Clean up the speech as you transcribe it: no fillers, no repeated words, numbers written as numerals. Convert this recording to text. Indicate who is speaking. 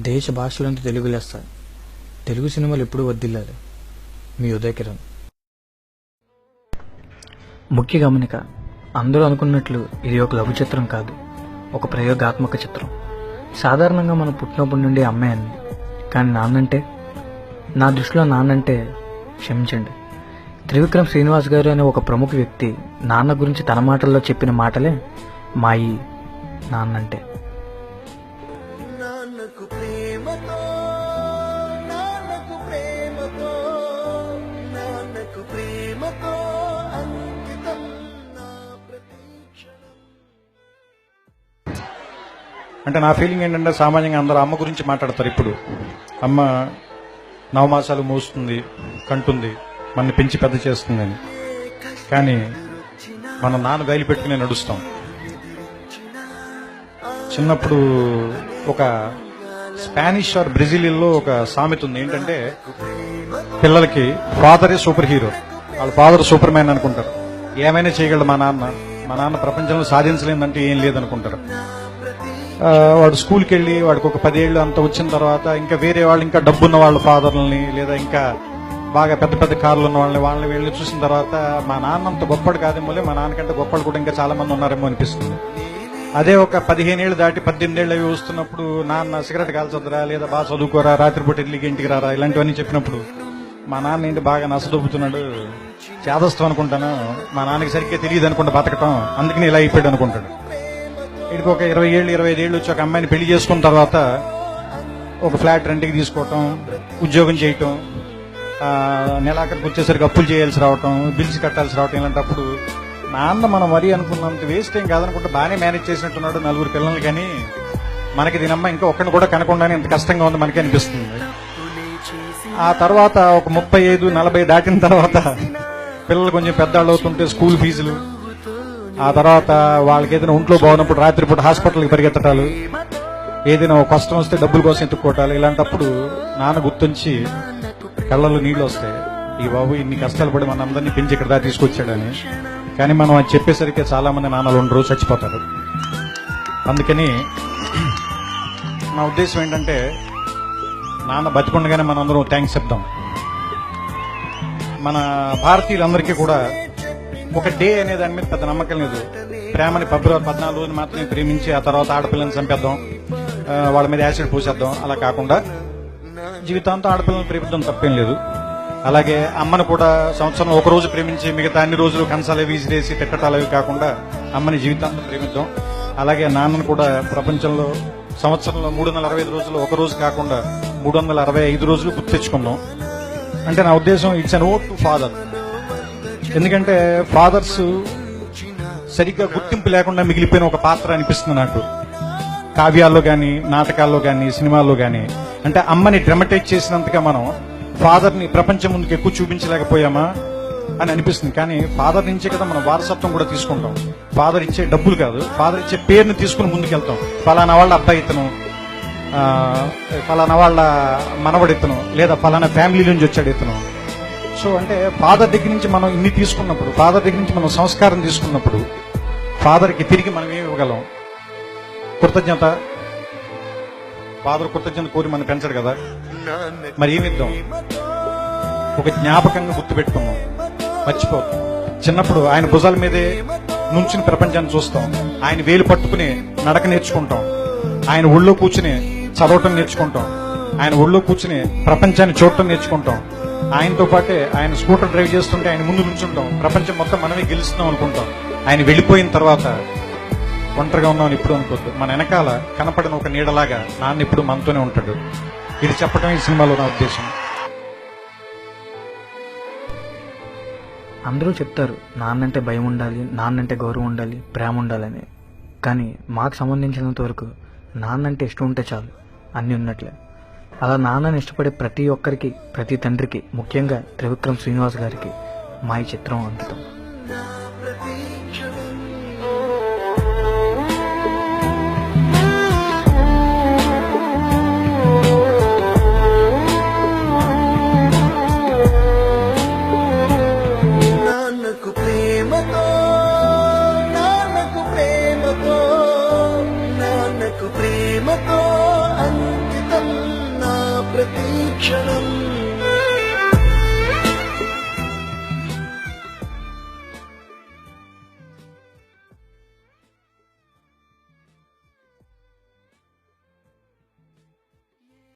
Speaker 1: దేశ భాషలంతా తెలుగు లెస్స. తెలుగు సినిమాలు ఎప్పుడూ వర్ధిల్లాలి. మీ ఉదయ్ కిరణ్. ముఖ్య గమనిక, అందరూ అనుకున్నట్లు ఇది ఒక లఘు చిత్రం కాదు, ఒక ప్రయోగాత్మక చిత్రం. సాధారణంగా మనం పుట్టినప్పటి నుండి అమ్మాయి అని, కానీ నాన్నంటే, నా దృష్టిలో నాన్నంటే, క్షమించండి, త్రివిక్రమ్ శ్రీనివాస్ గారు అనే ఒక ప్రముఖ వ్యక్తి నాన్న గురించి తన మాటల్లో చెప్పిన మాటలే మాయి నాన్నంటే.
Speaker 2: అంటే నా ఫీలింగ్ ఏంటంటే, సామాన్యంగా అందరూ అమ్మ గురించి మాట్లాడతారు. ఇప్పుడు అమ్మ నవమాసాలు మోస్తుంది, కంటుంది, మనని పెంచి పెద్ద చేస్తుంది అని. కానీ మన నాన్న గైలు పెట్టుకునే నడుస్తాం. చిన్నప్పుడు ఒక స్పానిష్ ఆర్ బ్రెజిలియన్లో ఒక సామెత ఉంది, ఏంటంటే పిల్లలకి ఫాదరే సూపర్ హీరో, వాళ్ళ ఫాదర్ సూపర్ మ్యాన్ అనుకుంటారు. ఏమైనా చేయగలడు మా నాన్న ప్రపంచంలో సాధించలేదంటే ఏం లేదనుకుంటారు. వాడు స్కూల్కి వెళ్ళి వాడికి ఒక 10 ఏళ్ళు అంత వచ్చిన తర్వాత ఇంకా వేరే వాళ్ళు, ఇంకా డబ్బున్న వాళ్ళ ఫాదర్లని, లేదా ఇంకా బాగా పెద్ద పెద్ద కార్లు ఉన్న వాళ్ళని వీళ్ళని చూసిన తర్వాత మా నాన్న అంత గొప్పడు కాదేమో, మా నాన్నకంటే గొప్పలు కూడా ఇంకా చాలా మంది ఉన్నారేమో అనిపిస్తుంది. అదే ఒక 15 ఏళ్ళు దాటి 18 ఏళ్ళు అవి వస్తున్నప్పుడు, నాన్న సిగరెట్ కాల్చొద్దురా, లేదా బాగా చదువుకోరా, రాత్రిపూట ఇల్లుకి ఇంటికి రారా, ఇలాంటివన్నీ చెప్పినప్పుడు మా నాన్న ఏంటి బాగా నసదొబ్బుతున్నాడు, చేదస్తాం అనుకుంటాను, మా నాన్నకి సరిగ్గా తెలియదు అనుకుంటా బతకటం, అందుకని ఇలా అయిపోయాడు అనుకుంటాడు. వీడికి ఒక 20 ఏళ్ళు 25 ఏళ్ళు వచ్చి ఒక అమ్మాయిని పెళ్లి చేసుకున్న తర్వాత ఒక ఫ్లాట్ రెంట్కి తీసుకోవటం, ఉద్యోగం చేయటం, నెలాఖరికి వచ్చేసరికి అప్పులు చేయాల్సి రావటం, బిల్స్ కట్టాల్సి రావటం, ఇలాంటప్పుడు నాన్న మనం మరీ అనుకున్నంత వేస్ట్ ఏం కాదనుకుంటే బాగానే మేనేజ్ చేసినట్టున్నాడు 4 పిల్లలు. కానీ మనకి దీనమ్మ ఇంకా ఒక్కడిని కూడా కనకుండానే ఇంత కష్టంగా ఉంది మనకి అనిపిస్తుంది. ఆ తర్వాత ఒక 35-40 దాటిన తర్వాత పిల్లలు కొంచెం పెద్దవాళ్ళు అవుతుంటే స్కూల్ ఫీజులు, ఆ తర్వాత వాళ్ళకి ఏదైనా ఒంట్లో బాగున్నప్పుడు రాత్రిపూట హాస్పిటల్కి పరిగెత్తటాలు, ఏదైనా కష్టం వస్తే డబ్బుల కోసం ఎత్తుక్కోవటాలు, ఇలాంటప్పుడు నాన్న గుర్తుంచి కళ్ళల్లో నీళ్లు వస్తాయి. ఈ బాబు ఇన్ని కష్టాలు పడి మన అందరినీ పెంచి ఇక్కడ దాకా తీసుకొచ్చాడని. కానీ మనం అది చెప్పేసరికి చాలా మంది నాన్నలు ఉండరు, చచ్చిపోతారు. అందుకని నా ఉద్దేశం ఏంటంటే, నాన్న బతికుండగానే మనందరం థ్యాంక్స్ చెప్దాం. మన భారతీయులందరికీ కూడా ఒక డే అనే దాని మీద పెద్ద నమ్మకం లేదు. ప్రేమని ఫిబ్రవరి 14 మాత్రమే ప్రేమించి ఆ తర్వాత ఆడపిల్లని చంపేద్దాం, వాళ్ళ మీద యాసిడ్ పూసేద్దాం, అలా కాకుండా జీవితాంతం ఆడపిల్లని ప్రేమిద్దాం, తప్పేం లేదు. అలాగే అమ్మను కూడా సంవత్సరం ఒక రోజు ప్రేమించి మిగతా అన్ని రోజులు కంసాలే వీసిరేసి తిట్టటాలవి కాకుండా అమ్మని జీవితాంతం ప్రేమిద్దాం. అలాగే నాన్నను కూడా ప్రపంచంలో సంవత్సరంలో 365 రోజులు ఒక రోజు కాకుండా 365 రోజులు గుర్తు తెచ్చుకుందాం. అంటే నా ఉద్దేశం, it's an vote to father. ఎందుకంటే ఫాదర్స్ సరిగ్గా గుర్తింపు లేకుండా మిగిలిపోయిన ఒక పాత్ర అనిపిస్తుంది నాకు, కావ్యాల్లో కానీ, నాటకాల్లో కానీ, సినిమాల్లో కానీ. అంటే అమ్మని డ్రమటైజ్ చేసినంతగా మనం ఫాదర్ని ప్రపంచం ముందుకు ఎక్కువ చూపించలేకపోయామా అని అనిపిస్తుంది. కానీ ఫాదర్ నుంచే కదా మనం వారసత్వం కూడా తీసుకుంటాం. ఫాదర్ ఇచ్చే డబ్బులు కాదు, ఫాదర్ ఇచ్చే పేరుని తీసుకుని ముందుకెళ్తాం. ఫలానా వాళ్ళ అబ్బాయి ఇతను, ఫలానా వాళ్ళ మనవడు ఇతను, లేదా ఫలానా ఫ్యామిలీ నుంచి వచ్చాడు ఇతను. సో అంటే ఫాదర్ దగ్గర నుంచి మనం ఇన్ని తీసుకున్నప్పుడు, ఫాదర్ దగ్గర నుంచి మనం సంస్కారం తీసుకున్నప్పుడు, ఫాదర్కి తిరిగి మనం ఏమి ఇవ్వగలం? కృతజ్ఞత. ఫాదర్ కృతజ్ఞత కోరి మనం పెంచడు కదా, మరి ఏమిద్దాం? ఒక జ్ఞాపకంగా గుర్తుపెట్టుకున్నాం, మర్చిపోతాం. చిన్నప్పుడు ఆయన భుజాల మీదే నుంచుని ప్రపంచాన్ని చూస్తాం, ఆయన వేలు పట్టుకుని నడక నేర్చుకుంటాం, ఆయన ఒళ్ళో కూర్చుని చదవటం నేర్చుకుంటాం, ఆయన ఒళ్ళో కూర్చుని ప్రపంచాన్ని చూడటం నేర్చుకుంటాం. ఆయనతో పాటే ఆయన స్కూటర్ డ్రైవ్ చేస్తుంటే ఆయన ముందు నుంచుంటాం, ప్రపంచం మొత్తం మనమే గెలుస్తున్నాం అనుకుంటాం. ఆయన వెళ్ళిపోయిన తర్వాత ఒంటరిగా ఉన్నామని ఇప్పుడు అనుకోద్దు. మన వెనకాల కనపడిన ఒక నీడలాగా నాన్న ఇప్పుడు మనతోనే ఉంటాడు. ఇది చెప్పడం ఈ సినిమాలో నా ఉద్దేశం.
Speaker 1: అందరూ చెప్తారు నాన్నంటే భయం ఉండాలి, నాన్నంటే గౌరవం ఉండాలి, ప్రేమ ఉండాలని. కానీ మాకు సంబంధించినంత వరకు నాన్నంటే ఇష్టం ఉంటే చాలు, అన్నీ ఉన్నట్లే. అలా నాన్నని ఇష్టపడే ప్రతి ఒక్కరికి, ప్రతి తండ్రికి, ముఖ్యంగా త్రివిక్రమ్ శ్రీనివాస్ గారికి మా ఈ చిత్రం అంకితం.
Speaker 3: ప్రేమతో అంకితం క్షణం